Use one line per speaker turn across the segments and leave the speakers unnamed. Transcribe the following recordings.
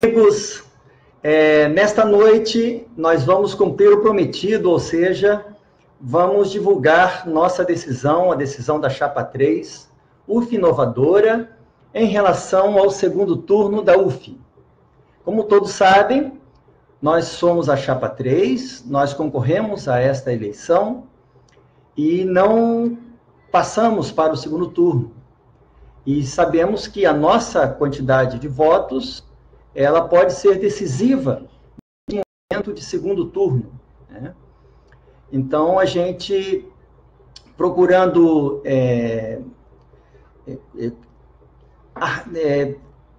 Amigos, nesta noite nós vamos cumprir o prometido, ou seja, vamos divulgar nossa decisão, a decisão da Chapa 3, UF Inovadora, em relação ao segundo turno da UF. Como todos sabem, nós somos a Chapa 3, nós concorremos a esta eleição e não passamos para o segundo turno. E sabemos que a nossa quantidade de votos ela pode ser decisiva no momento de segundo turno, né? Então, a gente, procurando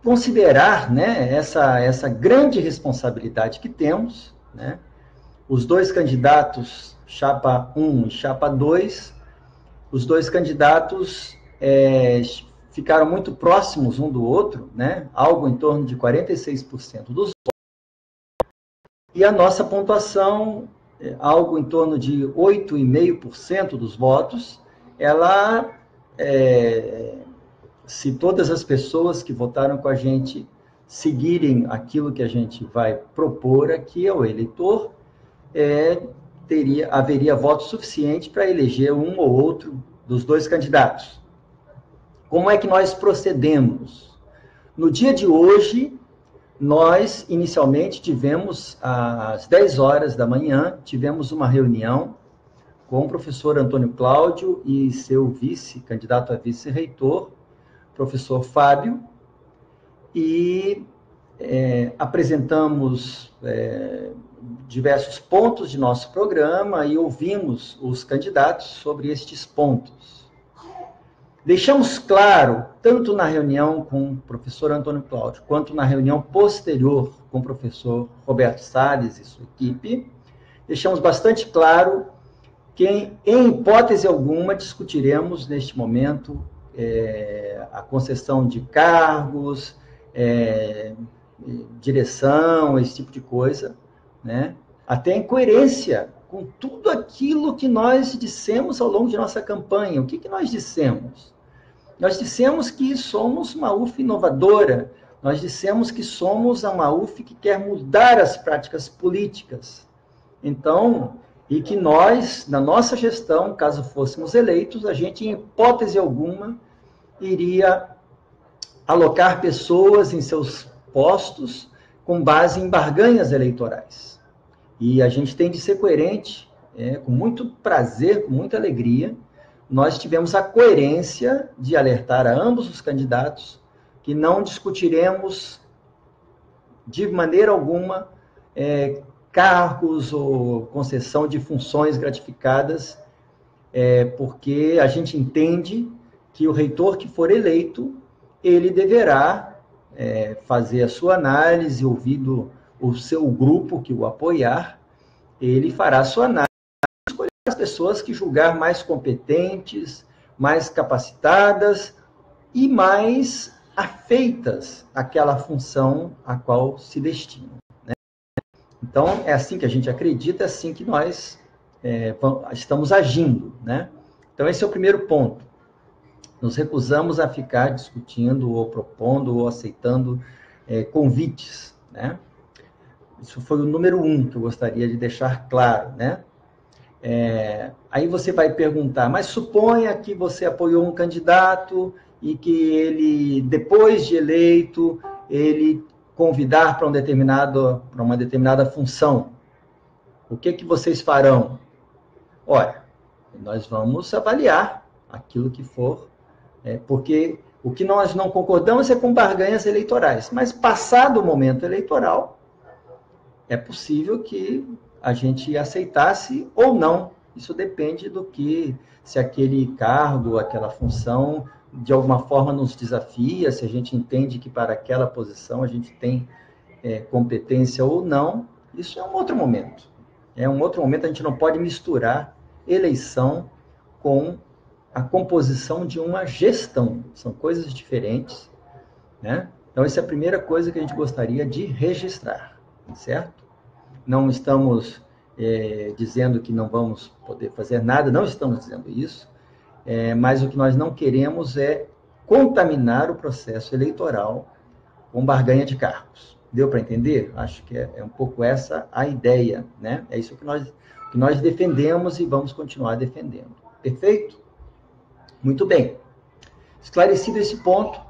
considerar, né, essa grande responsabilidade que temos, né? Os dois candidatos, Chapa 1 e Chapa 2, os dois candidatos ficaram muito próximos um do outro, né? Algo em torno de 46% dos votos. E a nossa pontuação, algo em torno de 8,5% dos votos, ela, se todas as pessoas que votaram com a gente seguirem aquilo que a gente vai propor aqui ao eleitor, haveria voto suficiente para eleger um ou outro dos dois candidatos. Como é que nós procedemos? No dia de hoje, nós, inicialmente, tivemos, às 10 horas da manhã, tivemos uma reunião com o professor Antônio Cláudio e seu vice, candidato a vice-reitor, professor Fábio, e apresentamos diversos pontos de nosso programa e ouvimos os candidatos sobre estes pontos. Deixamos claro, tanto na reunião com o professor Antônio Cláudio, quanto na reunião posterior com o professor Roberto Salles e sua equipe, deixamos bastante claro que, em hipótese alguma, discutiremos, neste momento, a concessão de cargos, direção, esse tipo de coisa, né? Até em coerência com tudo aquilo que nós dissemos ao longo de nossa campanha. O que nós dissemos? Nós dissemos que somos uma UF inovadora, nós dissemos que somos uma UF que quer mudar as práticas políticas. Então, e que nós, na nossa gestão, caso fôssemos eleitos, a gente, em hipótese alguma, iria alocar pessoas em seus postos com base em barganhas eleitorais. E a gente tem de ser coerente, com muito prazer, com muita alegria. Nós tivemos a coerência de alertar a ambos os candidatos que não discutiremos de maneira alguma cargos ou concessão de funções gratificadas, porque a gente entende que o reitor que for eleito, ele deverá fazer a sua análise, ouvido o seu grupo que o apoiar, ele fará a sua análise, escolher as pessoas que julgar mais competentes, mais capacitadas e mais afeitas àquela função a qual se destinam, né? Então, é assim que a gente acredita, é assim que nós estamos agindo, né? Então, esse é o primeiro ponto. Nos recusamos a ficar discutindo, ou propondo, ou aceitando convites, né? Isso foi o número 1 que eu gostaria de deixar claro, né? Aí você vai perguntar, mas suponha que você apoiou um candidato e que ele, depois de eleito, ele convidar para uma determinada função. O que vocês farão? Olha, nós vamos avaliar aquilo que for, porque o que nós não concordamos é com barganhas eleitorais, mas passado o momento eleitoral, é possível que a gente aceitasse ou não. Isso depende do que, se aquele cargo, aquela função, de alguma forma nos desafia, se a gente entende que para aquela posição a gente tem competência ou não. Isso é um outro momento. É um outro momento, a gente não pode misturar eleição com a composição de uma gestão. São coisas diferentes, né? Então, essa é a primeira coisa que a gente gostaria de registrar, certo? Não estamos dizendo que não vamos poder fazer nada, não estamos dizendo isso, mas o que nós não queremos é contaminar o processo eleitoral com barganha de cargos. Deu para entender? Acho que é um pouco essa a ideia, né? É isso que nós defendemos e vamos continuar defendendo. Perfeito? Muito bem. Esclarecido esse ponto,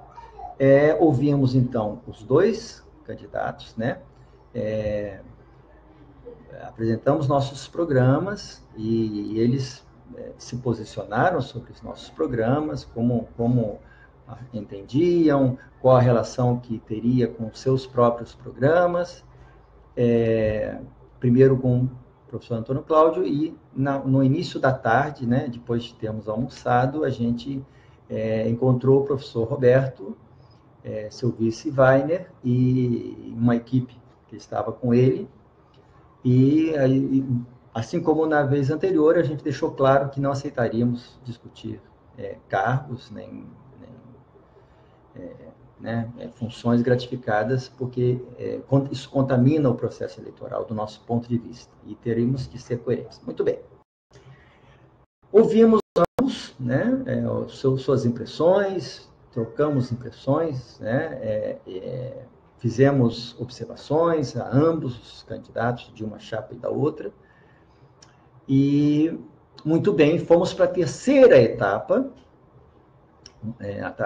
ouvimos, então, os dois candidatos, né? Apresentamos nossos programas e eles se posicionaram sobre os nossos programas, como entendiam, qual a relação que teria com seus próprios programas, primeiro com o professor Antônio Cláudio, e no início da tarde, né, depois de termos almoçado, a gente encontrou o professor Roberto, seu vice Weiner, e uma equipe que estava com ele, e aí, assim como na vez anterior, a gente deixou claro que não aceitaríamos discutir cargos, nem funções gratificadas, porque isso contamina o processo eleitoral do nosso ponto de vista, e teremos que ser coerentes. Muito bem. Ouvimos ambos, né, suas impressões, trocamos impressões, né, fizemos observações a ambos os candidatos, de uma chapa e da outra, e muito bem, fomos para a terceira etapa.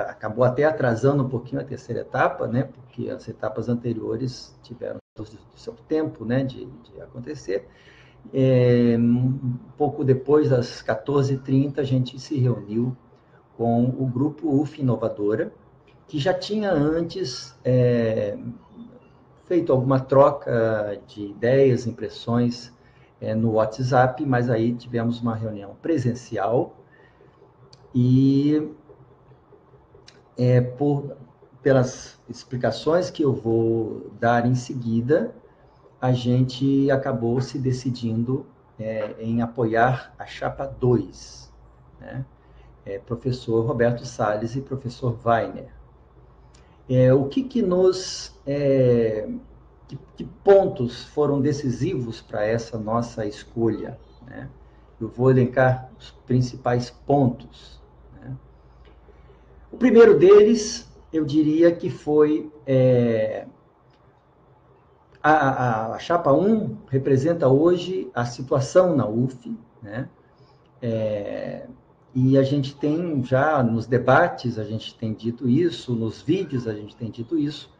Acabou até atrasando um pouquinho a terceira etapa, né, porque as etapas anteriores tiveram o seu tempo, né, de acontecer. Um pouco depois das 14h30, a gente se reuniu com o grupo UF Inovadora, que já tinha antes feito alguma troca de ideias, impressões no WhatsApp, mas aí tivemos uma reunião presencial e pelas explicações que eu vou dar em seguida, a gente acabou se decidindo em apoiar a chapa 2, né? Professor Roberto Salles e professor Weiner. O que nos... que pontos foram decisivos para essa nossa escolha, né? Eu vou elencar os principais pontos. O primeiro deles, eu diria que foi a chapa 1 representa hoje a situação na UF, né? E a gente tem já nos debates, a gente tem dito isso, nos vídeos a gente tem dito isso.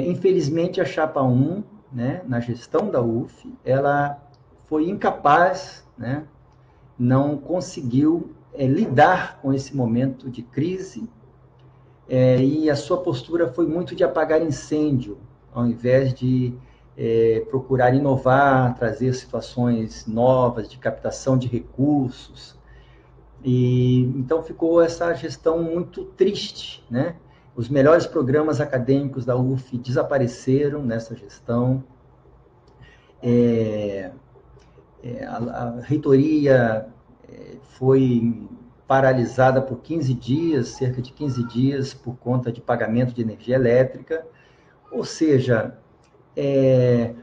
Infelizmente, a chapa 1, né, na gestão da UF, ela foi incapaz, né, não conseguiu lidar com esse momento de crise, e a sua postura foi muito de apagar incêndio, ao invés de procurar inovar, trazer situações novas de captação de recursos. E então ficou essa gestão muito triste, né? Os melhores programas acadêmicos da UF desapareceram nessa gestão. A reitoria foi paralisada por 15 dias, cerca de 15 dias, por conta de pagamento de energia elétrica. Ou seja,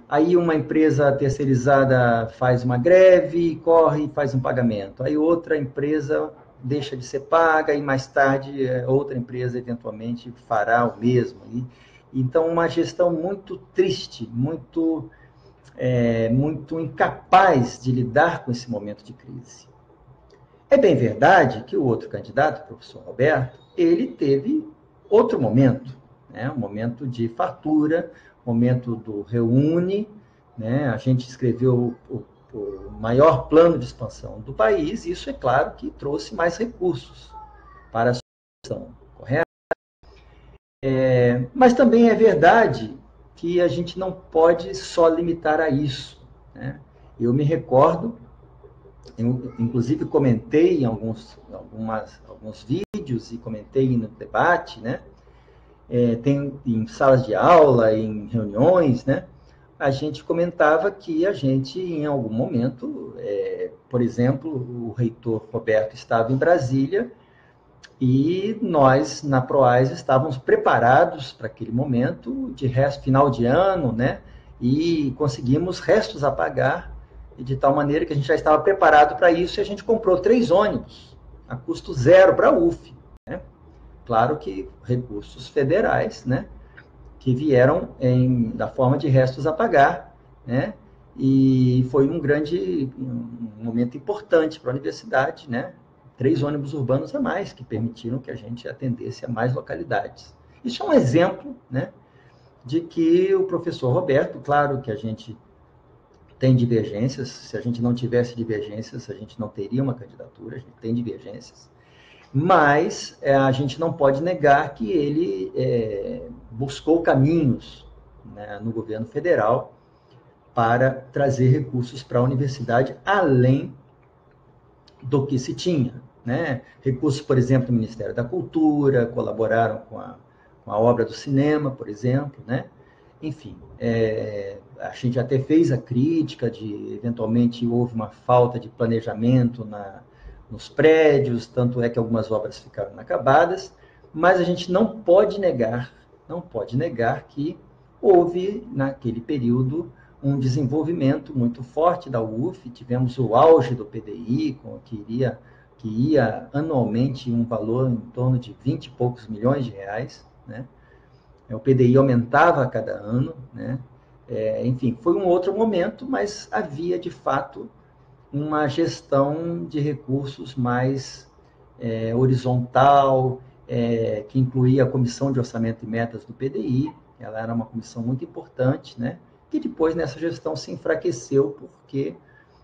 aí uma empresa terceirizada faz uma greve, corre e faz um pagamento. Aí outra empresa deixa de ser paga e mais tarde outra empresa eventualmente fará o mesmo. Então, uma gestão muito triste, muito incapaz de lidar com esse momento de crise. É bem verdade que o outro candidato, o professor Roberto, ele teve outro momento, né? Um momento de fartura, momento do reúne, né? A gente escreveu o maior plano de expansão do país, e isso é claro que trouxe mais recursos para a solução, correto? Mas também é verdade que a gente não pode só limitar a isso, né? Eu me recordo, eu, inclusive comentei em alguns vídeos e comentei no debate, né? Tem em salas de aula, em reuniões, né? A gente comentava que a gente, em algum momento, por exemplo, o reitor Roberto estava em Brasília e nós, na Proais, estávamos preparados para aquele momento de final de ano, né? E conseguimos restos a pagar, de tal maneira que a gente já estava preparado para isso, e a gente comprou 3 ônibus a custo zero para a UF, né? Claro que recursos federais, né, que vieram da forma de restos a pagar, né? E foi um momento importante para a universidade, né? 3 ônibus urbanos a mais, que permitiram que a gente atendesse a mais localidades. Isso é um exemplo, né, de que o professor Roberto, claro que a gente tem divergências, se a gente não tivesse divergências, a gente não teria uma candidatura, a gente tem divergências, mas a gente não pode negar que ele buscou caminhos, né, no governo federal para trazer recursos para a universidade, além do que se tinha, né? Recursos, por exemplo, do Ministério da Cultura, colaboraram com a obra do cinema, por exemplo, né? Enfim, a gente até fez a crítica de, eventualmente, houve uma falta de planejamento nos prédios, tanto é que algumas obras ficaram inacabadas, mas a gente não pode negar que houve, naquele período, um desenvolvimento muito forte da UF, tivemos o auge do PDI, que ia anualmente um valor em torno de 20 e poucos milhões de reais, né? O PDI aumentava a cada ano, né? Enfim, foi um outro momento, mas havia, de fato, uma gestão de recursos mais horizontal, que incluía a Comissão de Orçamento e Metas do PDI, ela era uma comissão muito importante, né? Que depois, nessa gestão, se enfraqueceu porque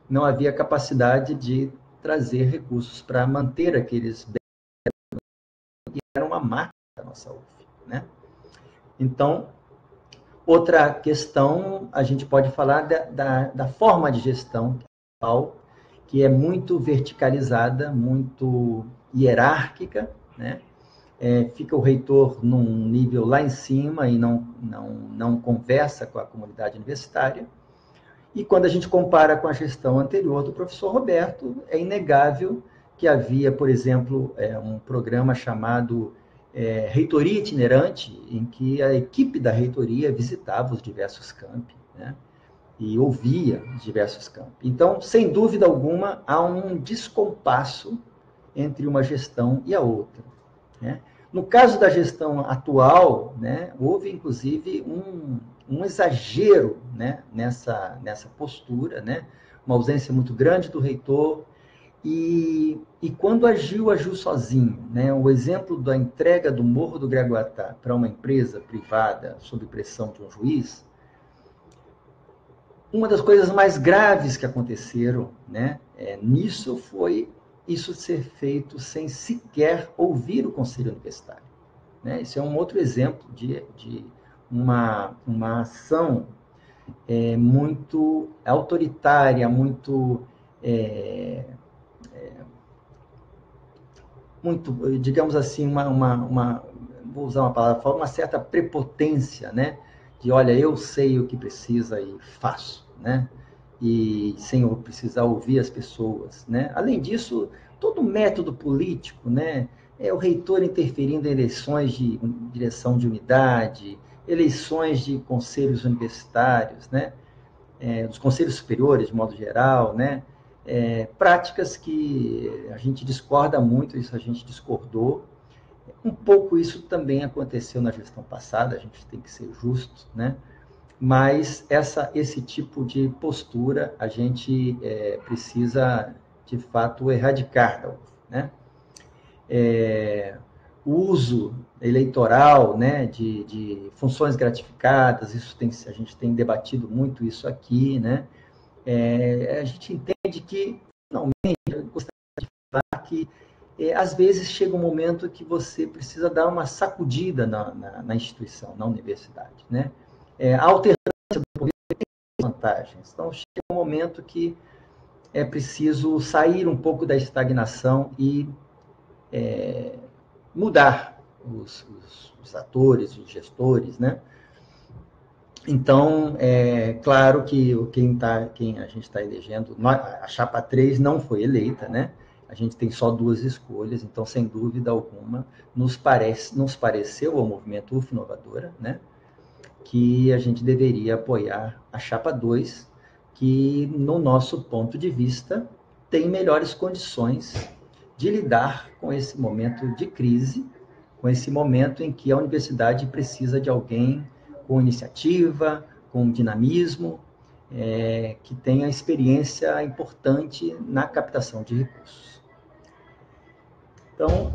não havia capacidade de trazer recursos para manter aqueles bens que eram uma marca da nossa UF, né? Então, outra questão, a gente pode falar da forma de gestão, que é muito verticalizada, muito hierárquica, né? Fica o reitor num nível lá em cima e não conversa com a comunidade universitária. E quando a gente compara com a gestão anterior do professor Roberto, é inegável que havia, por exemplo, um programa chamado Reitoria Itinerante, em que a equipe da reitoria visitava os diversos campi, né? E ouvia os diversos campi. Então, sem dúvida alguma, há um descompasso entre uma gestão e a outra, né? No caso da gestão atual, né, houve, inclusive, um exagero, né, nessa postura, né, uma ausência muito grande do reitor, e quando agiu sozinho, né? O exemplo da entrega do Morro do Gragoatá para uma empresa privada sob pressão de um juiz, uma das coisas mais graves que aconteceram, né, nisso foi isso ser feito sem sequer ouvir o Conselho Universitário, né? Isso é um outro exemplo de uma ação muito autoritária, muito, digamos assim, vou usar uma palavra, uma certa prepotência, né? De, olha, eu sei o que precisa e faço, né? E sem eu precisar ouvir as pessoas, né? Além disso, todo método político, né? O reitor interferindo em eleições de direção de unidade, eleições de conselhos universitários, né? Dos conselhos superiores, de modo geral, né? Práticas que a gente discorda muito, isso a gente discordou. Um pouco isso também aconteceu na gestão passada, a gente tem que ser justo, né? Mas esse tipo de postura a gente precisa, de fato, erradicar da UF, né? O uso eleitoral, né, de funções gratificadas, a gente tem debatido muito isso aqui, né? A gente entende que, finalmente, eu gostaria de falar que às vezes chega um momento que você precisa dar uma sacudida na instituição, na universidade, né? A alternância do poder tem vantagens. Então, chega um momento que é preciso sair um pouco da estagnação e mudar os atores, os gestores, né? Então, claro que quem a gente está elegendo, a chapa 3 não foi eleita, né? A gente tem só 2 escolhas, então, sem dúvida alguma, nos pareceu ao movimento UF Inovadora, né, que a gente deveria apoiar a chapa 2, que, no nosso ponto de vista, tem melhores condições de lidar com esse momento de crise, com esse momento em que a universidade precisa de alguém com iniciativa, com dinamismo, que tenha experiência importante na captação de recursos. Então,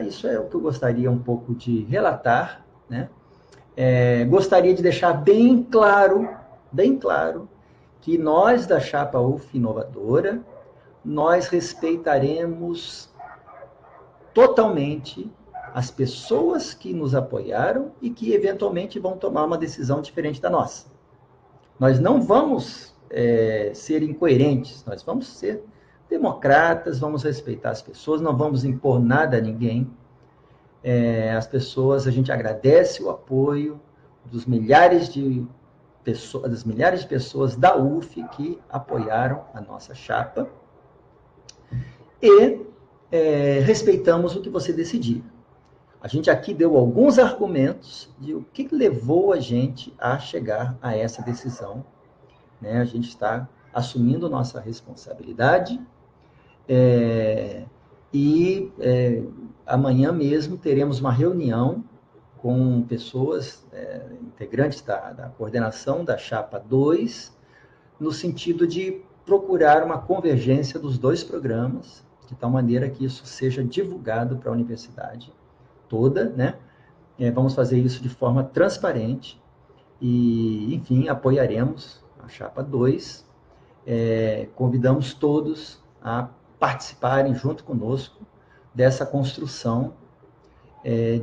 isso é o que eu gostaria um pouco de relatar, né? Gostaria de deixar bem claro, que nós da Chapa UF Inovadora, nós respeitaremos totalmente as pessoas que nos apoiaram e que eventualmente vão tomar uma decisão diferente da nossa. Nós não vamos ser incoerentes, nós vamos ser democratas, vamos respeitar as pessoas, não vamos impor nada a ninguém. As pessoas, a gente agradece o apoio das milhares de pessoas da UF que apoiaram a nossa chapa e respeitamos o que você decidir. A gente aqui deu alguns argumentos de o que levou a gente a chegar a essa decisão, né? A gente está assumindo nossa responsabilidade amanhã mesmo teremos uma reunião com pessoas, integrantes da coordenação da Chapa 2, no sentido de procurar uma convergência dos dois programas, de tal maneira que isso seja divulgado para a universidade toda, né? Vamos fazer isso de forma transparente e, enfim, apoiaremos a Chapa 2. Convidamos todos a participarem junto conosco dessa construção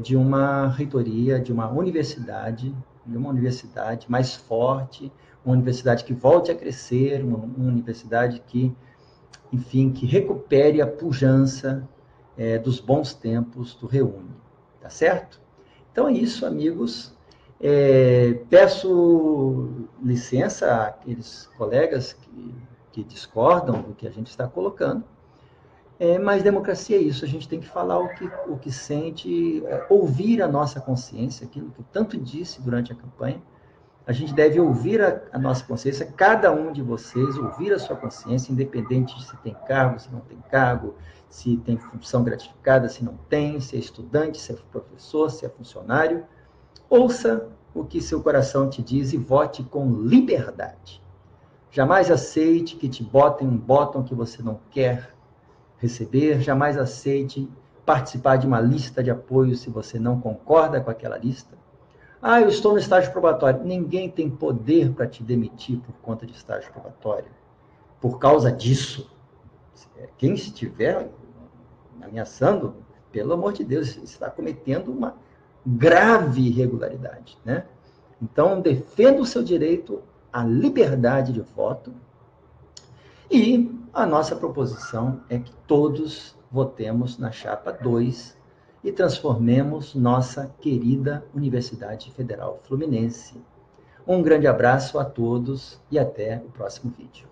de uma reitoria, de uma universidade mais forte, uma universidade que volte a crescer, uma universidade que, enfim, que recupere a pujança dos bons tempos do Reúne. Tá certo? Então é isso, amigos. Peço licença àqueles colegas que discordam do que a gente está colocando, mas democracia é isso, a gente tem que falar o que sente, ouvir a nossa consciência, aquilo que eu tanto disse durante a campanha. A gente deve ouvir a nossa consciência, cada um de vocês, ouvir a sua consciência, independente de se tem cargo, se não tem cargo, se tem função gratificada, se não tem, se é estudante, se é professor, se é funcionário. Ouça o que seu coração te diz e vote com liberdade. Jamais aceite que te botem um botão que você não quer receber, jamais aceite participar de uma lista de apoio se você não concorda com aquela lista. Eu estou no estágio probatório. Ninguém tem poder para te demitir por conta de estágio probatório. Por causa disso, quem estiver ameaçando, pelo amor de Deus, está cometendo uma grave irregularidade, né? Então, defenda o seu direito à liberdade de voto e a nossa proposição é que todos votemos na Chapa 2 e transformemos nossa querida Universidade Federal Fluminense. Um grande abraço a todos e até o próximo vídeo.